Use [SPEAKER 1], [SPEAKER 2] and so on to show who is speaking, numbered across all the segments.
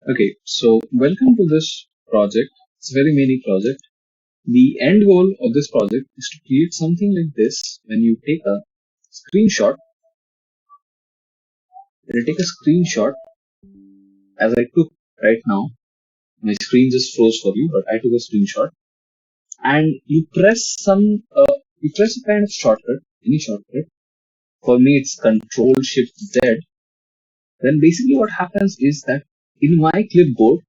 [SPEAKER 1] Okay, so welcome to this project. It's a very mini project. The end goal of this project is to create something like this. Screenshot, when you take a screenshot, as I took right now, my screen just froze for you, but I took a screenshot, and you press a kind of shortcut, any shortcut. For me, it's Control Shift Z. Then basically what happens is that in my clipboard,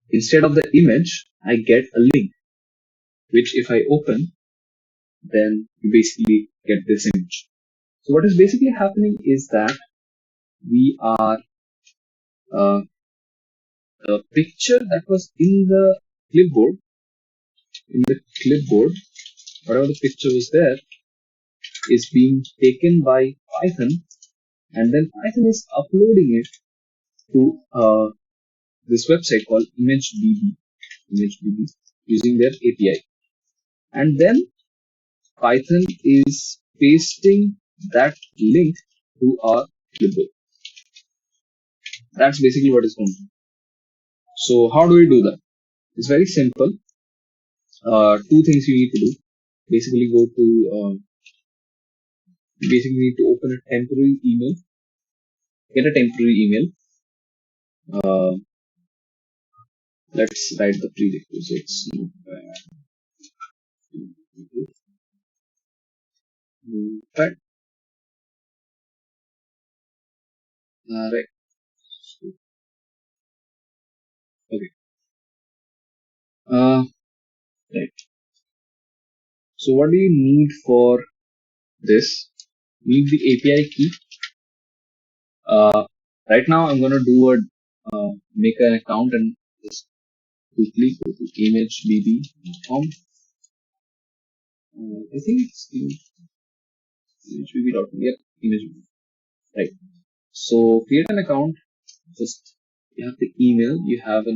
[SPEAKER 1] instead of the image, I get a link, which if I open, then you basically get this image. So what is basically happening is that we are uh, the picture that was in the clipboard, whatever the picture was there, is being taken by Python, and then Python is uploading it to this website called imagebb, using their API, and then Python is pasting that link to our clipboard. That's basically what is going on. So how do we do that? It's very simple. Two things you need to do. Basically, need to open a temporary email. Get a temporary email. Uh, let's write the prerequisites. Right. Right. Okay. Right. So what do you need for this? You need the API key. Right now I'm gonna do a make an account and just quickly go to imagebb.com. I think it's imagebb.com. Yep, imagebb. Right. So create an account. Just you have the email, you have a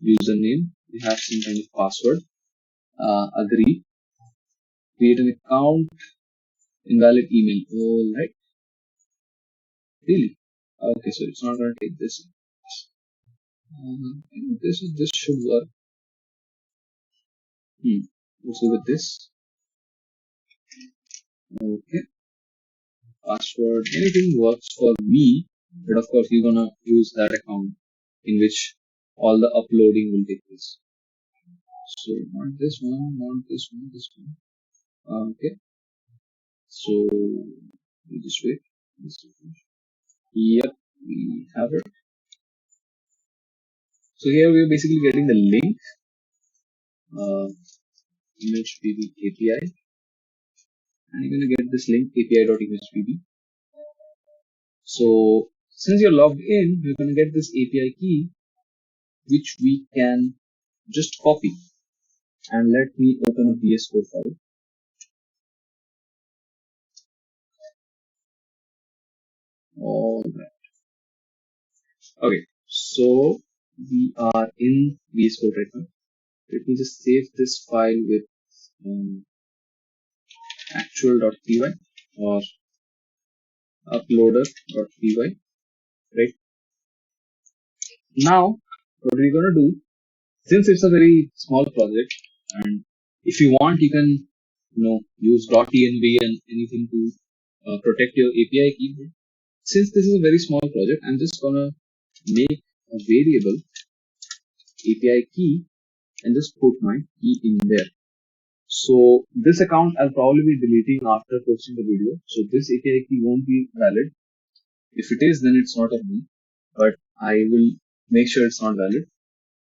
[SPEAKER 1] username, you have some kind of password. Agree. Create an account. Invalid email. All right. Really? Okay, so it's not gonna take this. This should work. Let's go with this. Okay. Password. Anything works for me, but of course you're gonna use that account in which all the uploading will take place. So not this one, not this one, this one. Okay. So we just wait. Yep, we have it. So here we're basically getting the link, imagebb API, and you're gonna get this link api.imagebb. So since you're logged in, you're gonna get this API key, which we can just copy. And let me open a VS Code file. All right. Okay, so we are in VS Code right now. Let me just save this file with actual.py or uploader.py. Right now, what we're gonna do, since it's a very small project, and if you want, you can use .env and anything to protect your API key. Since this is a very small project, I'm just gonna make a variable API key and just put my key in there. So this account I'll probably be deleting after posting the video. So this API key won't be valid. If it is, then it's not of me, but I will make sure it's not valid.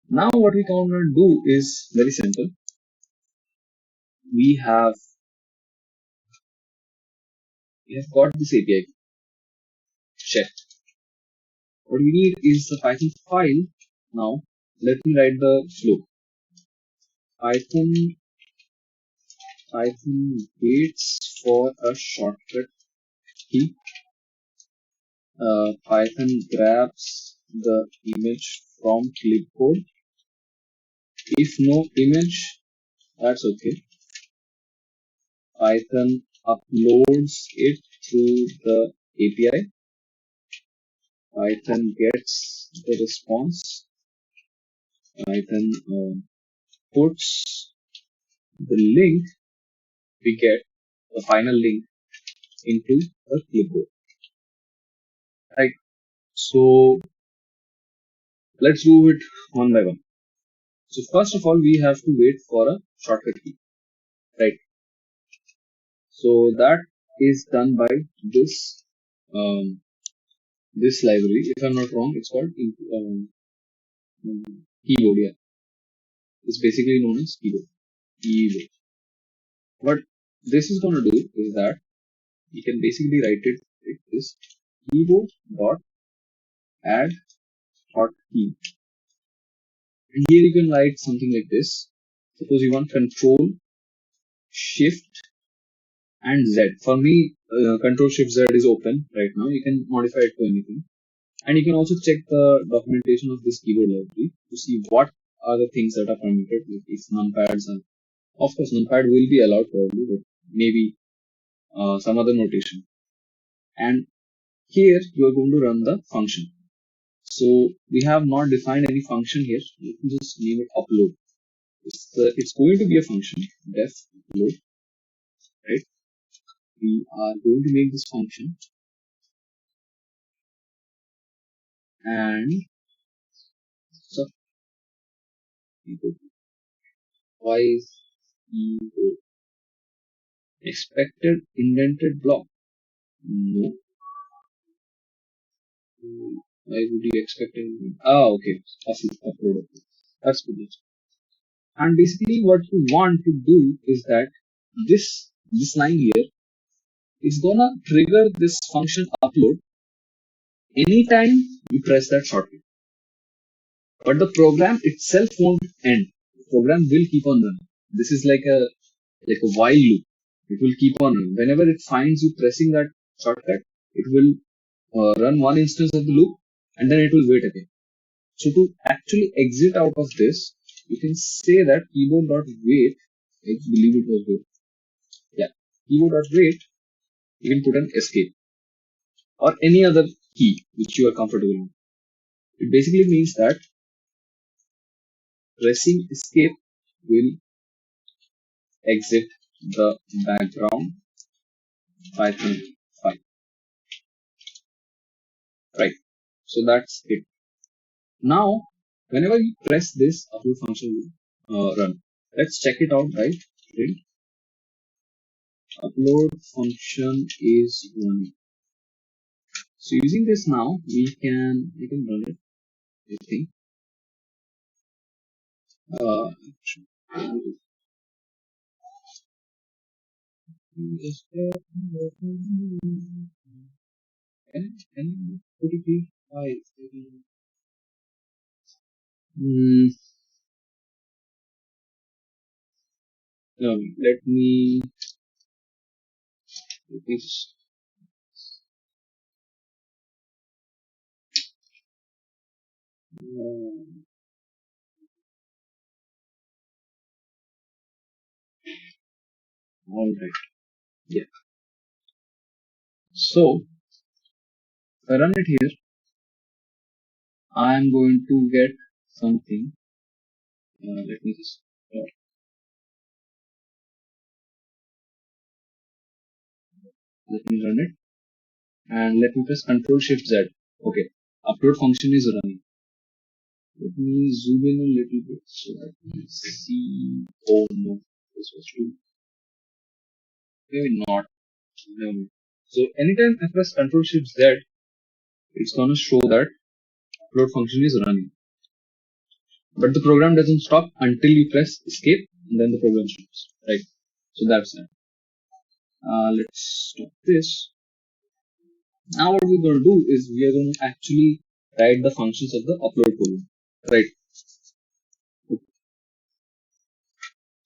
[SPEAKER 1] Now what we can do is very simple. We have got this API key. Check. What we need is the Python file. Now let me write the flow. Python waits for a shortcut key. Python grabs the image from clipboard. If no image, that's okay. Python uploads it through the API. Python gets the response I then puts the link we get, the final link, into the clipboard. Right. So let's do it one by one. So first of all, we have to wait for a shortcut key. Right. So that is done by this this library. If I'm not wrong, it's called keyboard. Yeah, it's basically known as keyboard. Keyboard. What this is going to do is that you can basically write it like this: keyboard dot add hotkey. And here you can write something like this. Suppose you want Control Shift and Z. For me, Control Shift Z is open right now. You can modify it to anything. And you can also check the documentation of this keyboard library to see what are the things that are permitted. Like if numpads are, of course, numpad will be allowed probably, but maybe some other notation. And here you are going to run the function. So we have not defined any function here. Let me just name it upload. It's going to be a function, def upload, right? We are going to make this function, and so why is expected indented block? No. Why would you expect anything? Okay. Upload. That's good. And basically what you want to do is that this line here is gonna trigger this function upload anytime you press that shortcut. But the program itself won't end. The program will keep on running. This is like a while loop. It will keep on running. Whenever it finds you pressing that shortcut, it will run one instance of the loop and then it will wait again. So to actually exit out of this, you can say that keyboard.wait. I believe it was wait. Yeah, keyboard.wait. You can put an escape or any other key which you are comfortable with. It basically means that pressing escape will exit the background Python file. Right. So that's it. Now, whenever you press this, upload function will run. Let's check it out by print. Upload function is running. So using this now, we can run it. I think. Could it be five? No, let me just, all right. Yeah. So if I run it here, I am going to get something. Let me just let me run it and let me press Control Shift Z. Okay, upload function is running. Let me zoom in a little bit so that we see. Oh no, this was too. Maybe not. No. So anytime I press Control Shift Z, it's gonna show that upload function is running. But the program doesn't stop until you press escape and then the program stops. Right. So that's it. Let's stop this. Now what we're going to do is we are going to actually write the functions of the upload program. Right.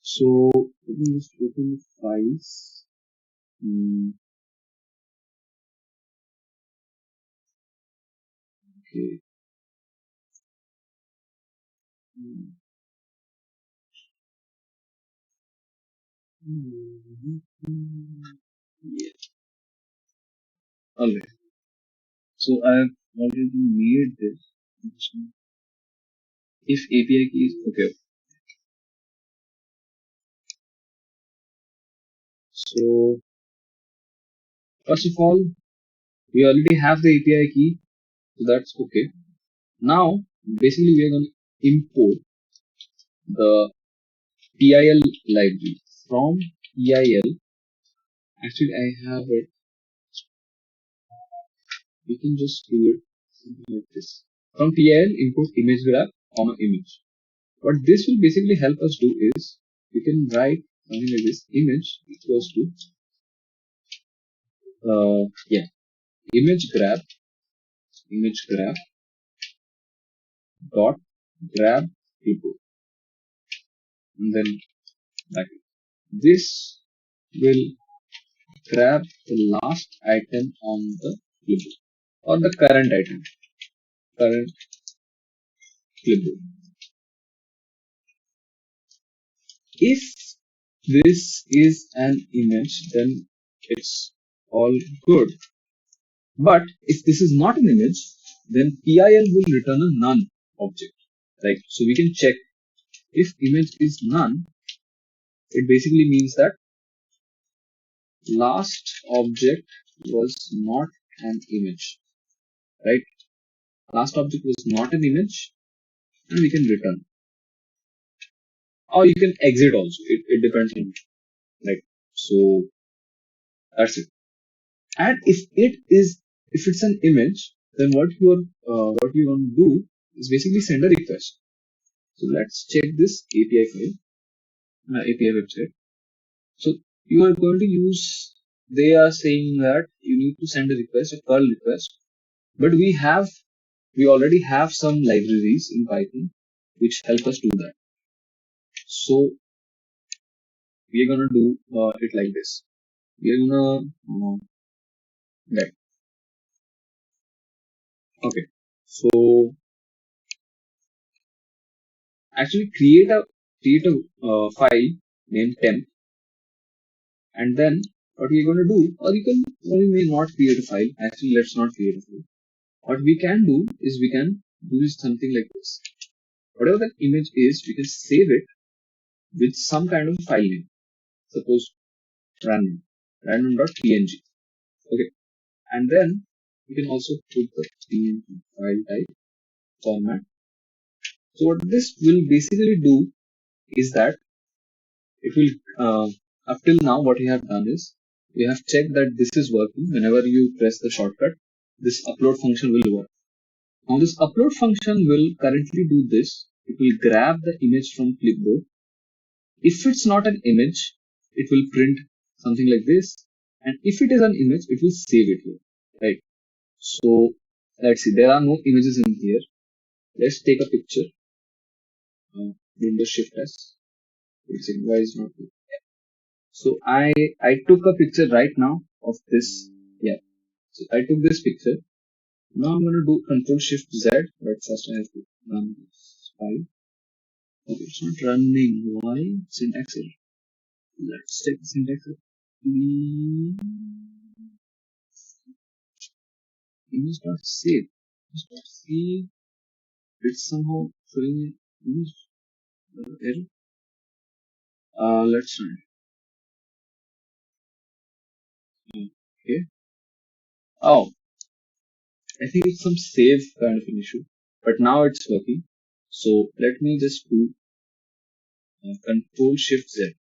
[SPEAKER 1] So let me just open the files. Okay. Yeah. Alright. So I've already made this. if API key is okay. So first of all, we already have the API key, so that's okay. Now basically we are going to import the PIL library from PIL. Actually, I have it. We can just do it something like this. From PIL, import image graph, image. What this will basically help us do is we can write something like this: image equals to image graph dot grab clipboard, and then like this will grab the last item on the clipboard or the current item, current clipboard. If this is an image, then it's all good. But if this is not an image, then PIL will return a none object. Right? So we can check if image is none. It basically means that last object was not an image. Right? Last object was not an image, and we can return. Or you can exit also. It depends on you. Right? So that's it. And if it's an image, then what you're going to do is basically send a request. So let's check this API file, API website. So you are going to use. They are saying that you need to send a request, a curl request, but we already have some libraries in Python which help us do that. So we are going to do it like this. We are going to right. Okay. So actually create a file named temp, and then what we're going to do, or you may not create a file. Actually, let's not create a file. What we can do is we can do something like this. Whatever that image is, we can save it with some kind of file name. Suppose random.png. Okay, and then we can also put the png file type format. So what this will basically do is that it will up till now what we have done is we have checked that this is working. Whenever you press the shortcut, this upload function will work. Now this upload function will currently do this. It will grab the image from clipboard. If it's not an image, it will print something like this, and if it is an image, it will save it here, right? So let's see, there are no images in here. Let's take a picture. Windows Shift S. Why is not good? So I took a picture right now of this. Yeah. So I took this picture. Now I'm gonna do Control Shift Z. But first I have to run this file. Okay, it's not running. Why? Syntax error. Let's check the syntax error. Image.save. Image.save. It's somehow showing image error. Let's run it. Okay. Oh, I think it's some save kind of an issue, but now it's working. So let me just do Control Shift Z,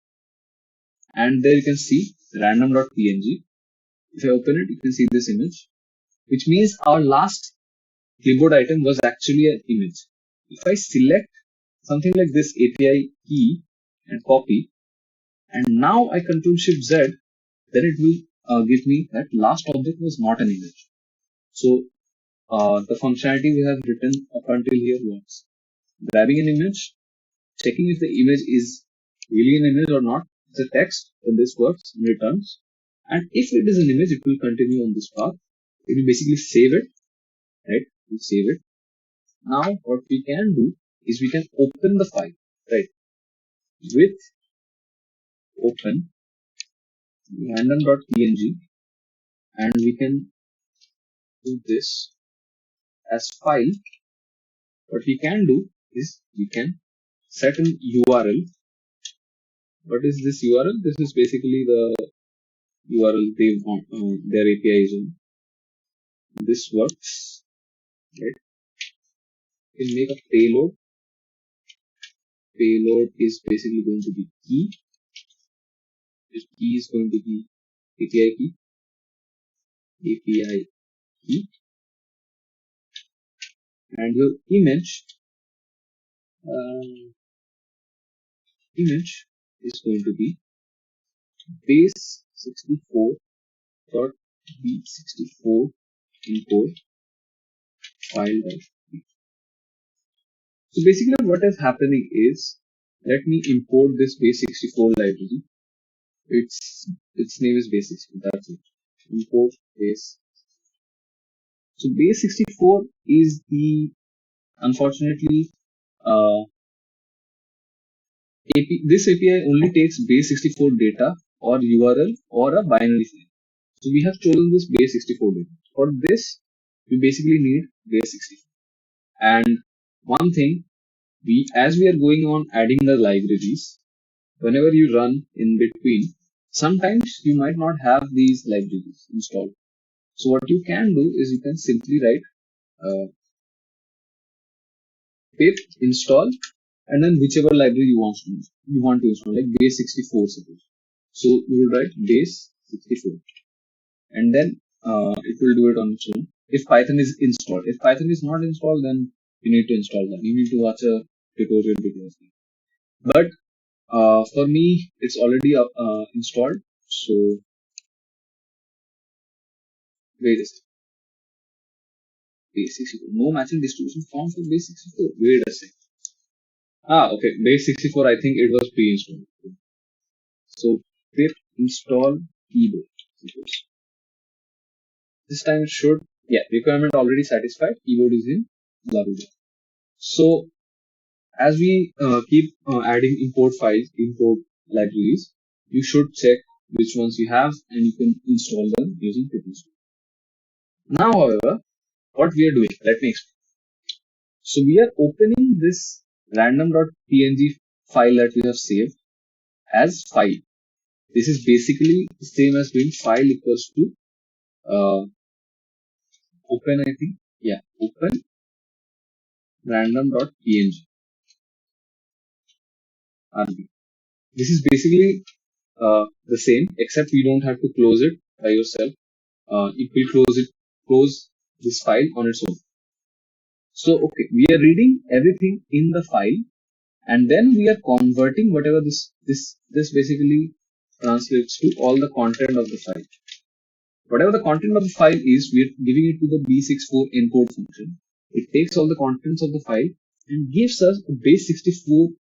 [SPEAKER 1] and there you can see random.png. If I open it, you can see this image, which means our last clipboard item was actually an image. If I select something like this API key and copy, and now I Control Shift Z, then it will give me that last object was not an image. So the functionality we have written up until here was grabbing an image, checking if the image is really an image or not. It's a text, then this works and returns. And if it is an image, it will continue on this path. It will basically save it, right? We'll save it. Now, what we can do is we can open the file, right? With open random.png, and we can do this as file. What we can do is we can set an URL. What is this URL? This is basically the URL they want their API is on. This works, right? You can make a payload. Payload is basically going to be key. This key is going to be API key. API key. And your image image is going to be base64.b64 import file. So basically what is happening is, let me import this base64 library. Its name is base64, that's it. Import base. So base64 is the, unfortunately, this API only takes base64 data or URL or a binary file. So we have chosen this base64 data. For this, we basically need base64. And one thing, as we are going on adding the libraries, whenever you run in between, sometimes you might not have these libraries installed. So what you can do is you can simply write pip install and then whichever library you want to install, like base64 suppose. So you will write base64 and then it will do it on its own if Python is installed. If Python is not installed, then you need to install that. You need to watch a tutorial video. But for me, it's already installed. So wait a second. Base64. No matching distribution found for base64. Wait a second. Okay. Base64, I think it was pre-installed. So pip install keyboard. This time it should, yeah, requirement already satisfied. Keyboard is in blah blah blah. So as we keep adding import files, import libraries, you should check which ones you have and you can install them using pip install. Now, however, what we are doing, let me explain. So we are opening this random.png file that we have saved as file. This is basically the same as doing file equals to open, I think. Yeah, open random.png. This is basically the same, except you don't have to close it by yourself. It will close this file on its own. So, okay, we are reading everything in the file, and then we are converting whatever this basically translates to all the content of the file. Whatever the content of the file is, we are giving it to the b64 encode function. It takes all the contents of the file and gives us a base64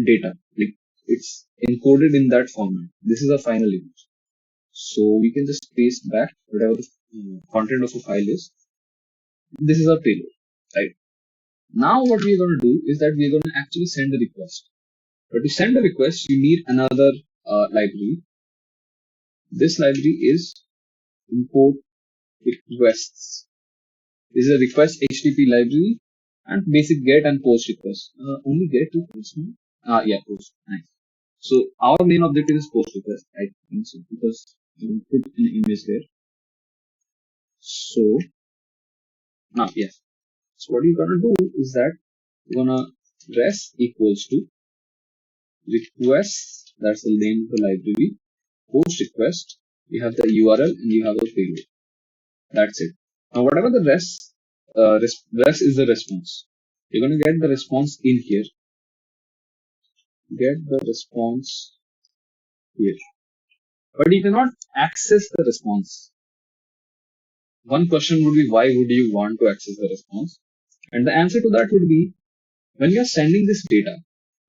[SPEAKER 1] data. Like it's encoded in that format. This is a final image. So we can just paste back whatever the content of the file is. This is our payload, right? Now what we are going to do is that we are going to actually send a request. But to send a request, you need another library. This library is import requests. This is a request HTTP library and basic get and post request. Only get request. Yeah, post. Nice. So our main objective is post request, I think so, because you can put an image there. So now, yes. So what you're gonna do is that you're gonna res equals to request. That's the name of the library. Post request. You have the URL and you have a payload. That's it. Now whatever the res is the response. You're gonna get the response in here. Get the response here. But you cannot access the response. One question would be, why would you want to access the response? And the answer to that would be, when you're sending this data,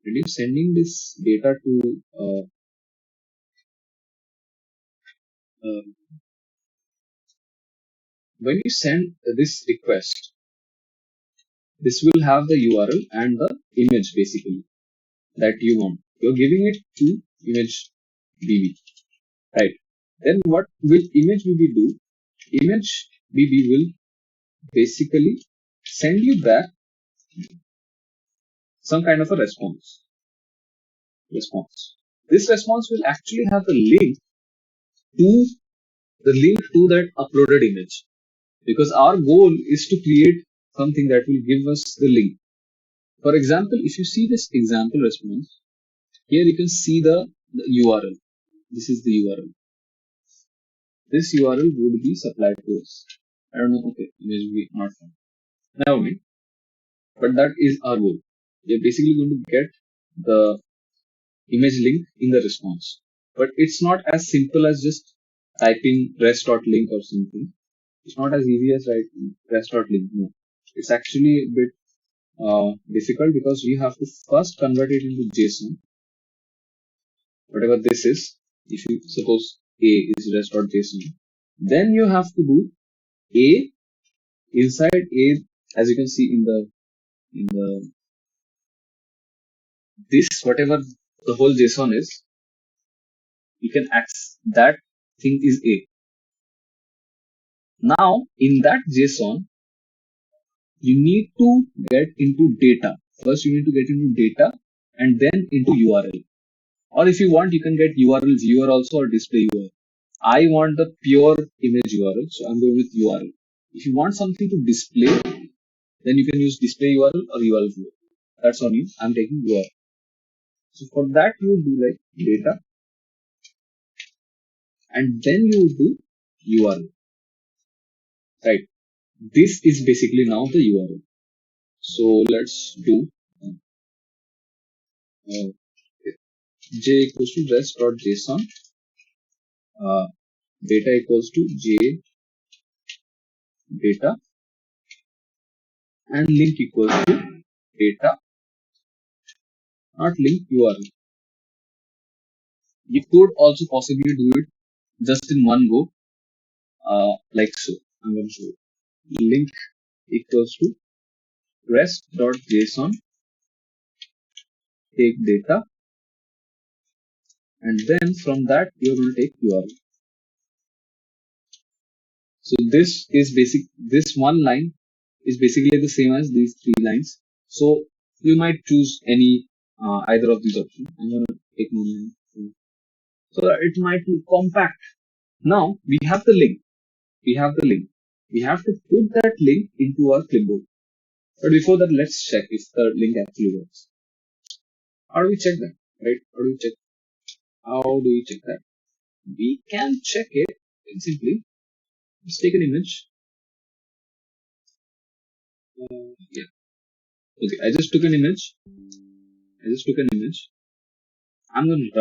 [SPEAKER 1] when you're sending this data to when you send this request, this will have the URL and the image basically that you want. You're giving it to imagebb, right? Then what will imagebb do? Imagebb will basically send you back some kind of a response. This response will actually have a link to that uploaded image, because our goal is to create something that will give us the link. For example, if you see this example response, here you can see the URL. This is the URL. This URL would be supplied to us. I don't know. Okay, image not found. Never mind. But that is our goal. We are basically going to get the image link in the response. But it's not as simple as just typing rest.link or something. It's not as easy as writing rest.link. No. It's actually a bit difficult, because we have to first convert it into JSON. Whatever this is, if you suppose A is rest.json, then you have to do A inside A, as you can see in the this, whatever the whole JSON is, you can access that thing is A. Now in that JSON, you need to get into data. First you need to get into data and then into URL. Or if you want, you can get URL viewer also, or display URL. I want the pure image URL, so I'm going with URL. If you want something to display, then you can use display URL or URL viewer. That's on you. I'm taking URL. So for that, you would do like data, and then you would do URL. Right. This is basically now the URL. So let's do j equals to rest.json, data equals to j data, and link equals to data, not link URL. You could also possibly do it just in one go, like so. I'm going to show you. Link equals to rest.json, take data, and then from that you're going to take URL. So this is this one line is basically the same as these three lines. So you might choose any either of these options. I'm going to take one line. So that it might be compact. Now we have the link. We have to put that link into our clipboard. But before that, let's check if the link actually works. How do we check that? Right? How do we check that? We can check it simply. Let's take an image. Yeah. Okay. I just took an image. I'm going to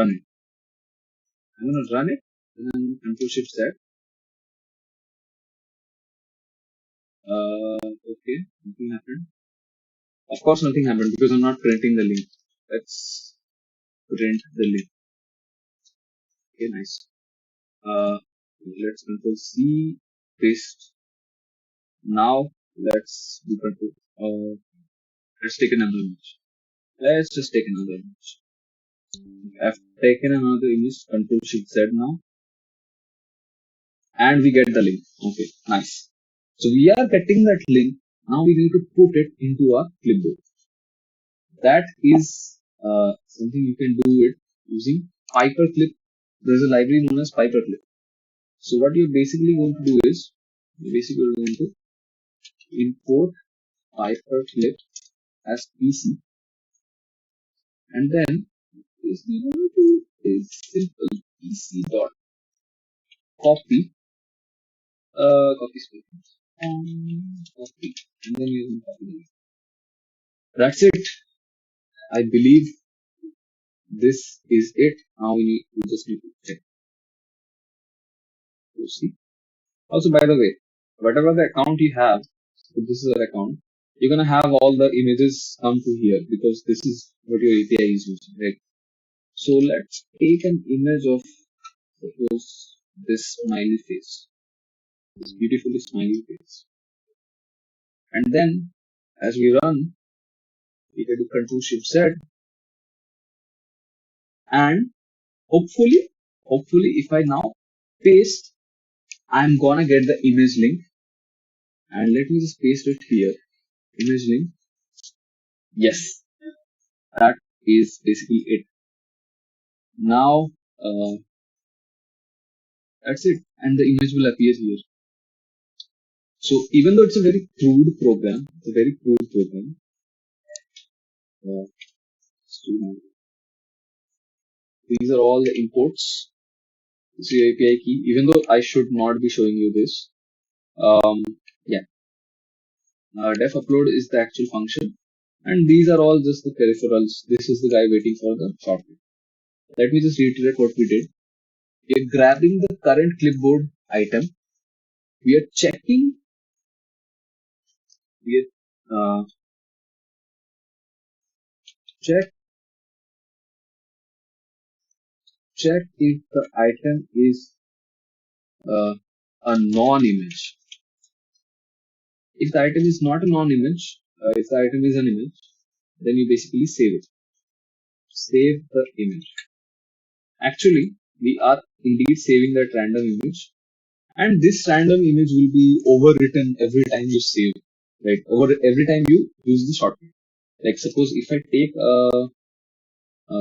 [SPEAKER 1] run it. And then Control Shift Z. Okay. Nothing happened. Of course, nothing happened because I'm not printing the link. Let's print the link. Okay. Nice. Let's Control C, paste. Now let's do Control. Let's take another image. Let's just take another image. I've taken another image. Control Shift Z now, and we get the link. Okay, nice. So we are getting that link. Now we need to put it into our clipboard. That is something you can do it using Piperclip. There's a library known as Piperclip. So what you're basically going to do is, you're basically going to import Piperclip as PC, and then basically what you do is simple PC dot copy copy space and copy, and then you can copy it. That's it. I believe this is it. Now we just need to check to see. Also, by the way, whatever the account you have, if this is an account, you're gonna have all the images come to here because this is what your API is using, right? So let's take an image of, suppose, this smiley face, this beautifully smiley face, and then as we run, we can do Control Shift Z, and hopefully, if I now paste, I'm gonna get the image link, and let me just paste it here. Image link. Yes. That is basically it. Now, that's it, and the image will appear here. So even though it's a very crude program, uh, these are all the imports. This is your API key. Even though I should not be showing you this, yeah, def upload is the actual function, and these are all just the peripherals. This is the guy waiting for the shortcut. Let me just reiterate what we did. We are grabbing the current clipboard item. We are checking. We are check if the item is a non-image. If the item is not a non-image, if the item is an image, then you basically save it. Save the image. Actually, we are indeed saving that random image, and this random image will be overwritten every time you save, right? Every time you use the shortcut. Like suppose if I take a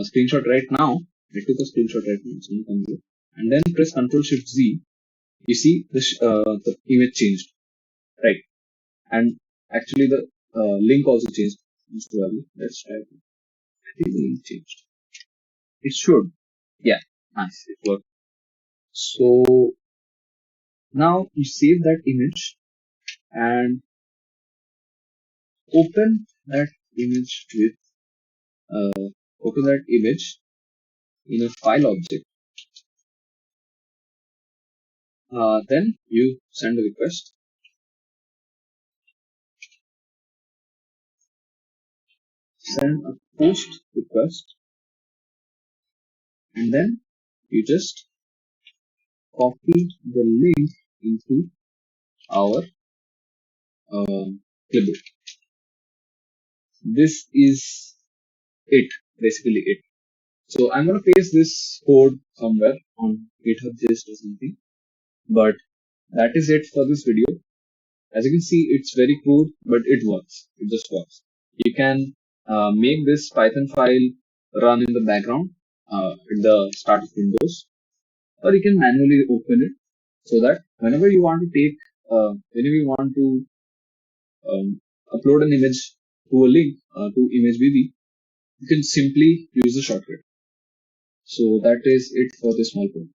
[SPEAKER 1] screenshot right now, I took a screenshot right now, and then press Ctrl Shift Z. You see the image changed, right? And actually the link also changed. Let's try it. I think the link changed. It should. Yeah, nice. It worked. So now you save that image and open that image with open that image in a file object. Then you send a request. Send a post request, and then you just copy the link into our clipboard. This is it, basically it. So I'm going to paste this code somewhere on GitHub gist or something. But that is it for this video. As you can see, it's very crude, but it works. It just works. You can make this Python file run in the background at the start of Windows, or you can manually open it so that whenever you want to upload an image to a link to imagebb, you can simply use the shortcut. So that is it for this small code.